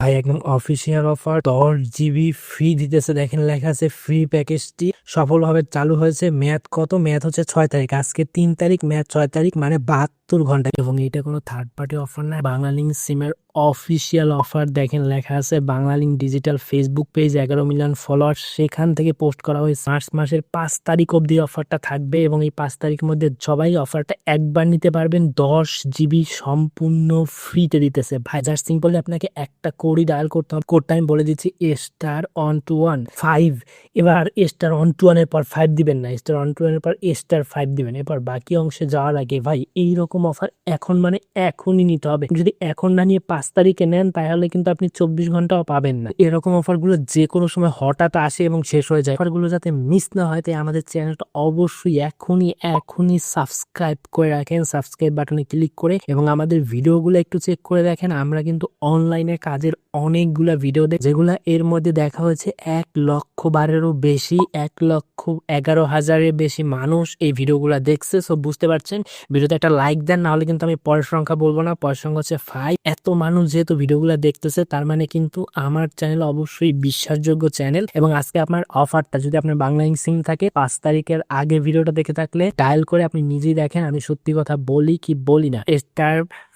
ভাই একদম official offer 10 GB free দিতেছে। দেখেন লেখা আছে ফ্রি প্যাকেজটি সফলভাবে চালু হয়েছে। মেয়াদ কত? মেয়াদ হচ্ছে 6 তারিখ। আজকে 3 তারিখ, মেয়াদ 6 তারিখ, মানে 72 ঘন্টা। এবং এটা কোনো থার্ড পার্টি অফার না, বাংলালিংক সিমের অফিসিয়াল অফার। দেখেন লেখা আছে Banglalink digital Facebook page, 11 million follower, সেখান থেকে পোস্ট করা হয়েছে। মার্চ মাসের 5 তারিখ অব্দি অফারটা থাকবে এবং এই 5 তারিখের মধ্যে সবাই অফারটা একবার নিতে পারবেন। 10 জিবি সম্পূর্ণ ফ্রিতে দিতেছে ভাই। জাস্ট সিম্পলি আপনাকে একটা কোডই ডায়াল করতে হবে। কোডটা আমি বলে দিচ্ছি, *121 5। এবার *121 এর পর 5 দিবেন না, *121 এর পর *5 দিবেন। এরপর বাকি অংশে যাওয়ার আগে ভাই এইরকম অফার এখন মানে এখনই নিতে হবে। যদি এখন না নিয়ে 5 তারিখে নেন তাহলে কিন্তু আপনি 24 ঘন্টাও পাবেন না। এরকম অফারগুলো যে কোনো সময় হঠাৎ আসে এবং শেষ হয়ে যায়। অফারগুলো যাতে মিস না হয় তাই আমাদের চ্যানেলটা অবশ্যই এখনই সাবস্ক্রাইব করে রাখেন, সাবস্ক্রাইব বাটনে ক্লিক করে, এবং আমাদের ভিডিওগুলো একটু চেক করে দেখেন। আমরা কিন্তু অনলাইনে কাজের অনেকগুলা ভিডিও যেগুলা এর মধ্যে দেখা হয়েছে 1,00,000 বেশি, 1,11,000-এর বেশি মানুষ এই ভিডিওগুলা দেখছে। সো বুঝতে পারছেন, ভিডিওতে একটা লাইক দেন, না হলে কিন্তু আমি পরের সংখ্যা বলবো না। পরের সংখ্যা হচ্ছে 5। এত মানুষ যেহেতু ভিডিওগুলো দেখতেছে তার মানে কিন্তু আমার চ্যানেল অবশ্যই বিশ্বাসযোগ্য চ্যানেল। এবং আজকে আপনার অফারটা যদি আপনার বাংলালিংক সিম থাকে, 5 তারিখের আগে ভিডিওটা দেখে থাকলে ডায়াল করে আপনি নিজেই দেখেন আমি সত্যি কথা বলি কি বলি না।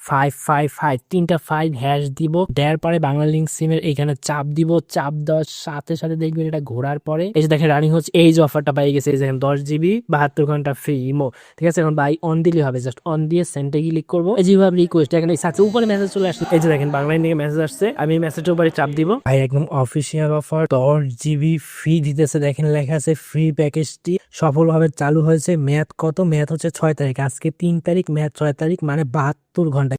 *555 3টা 5 হ্যাশ দিব, দেওয়ার পরে বাংলালিংক সিমের এখানে চাপ দিব। চাপ দেওয়ার সাথে সাথে দেখবেন এটা ঘোরার পরে এই যে দেখেন রানিং হচ্ছে। এই যে অফারটা পাই গেছে, এই দেখেন 10 জিবি 72 ঘন্টা ফ্রি ইমো। ঠিক আছে, এখন বাই অন দিলে হবে। জাস্ট অন দিয়ে সেন্টে ক্লিক করবো। এই যেভাবে রিকোয়েস্ট এখানে উপরে মেসেজ চলে আসছে। এই যে দেখেন বাংলালিংক থেকে মেসেজ আসছে, আমি মেসেজের উপরে চাপ দিব। ভাই একদম অফিসিয়াল অফার 10 জিবি ফ্রি দিতেছে। দেখেন লেখা আছে ফ্রি প্যাকেজটি সফলভাবে চালু হয়েছে। মেয়াদ কত? মেয়াদ হচ্ছে 6 তারিখ। আজকে 3 তারিখ, মেয়াদ 6 তারিখ, মানে 72 ঘন্টা।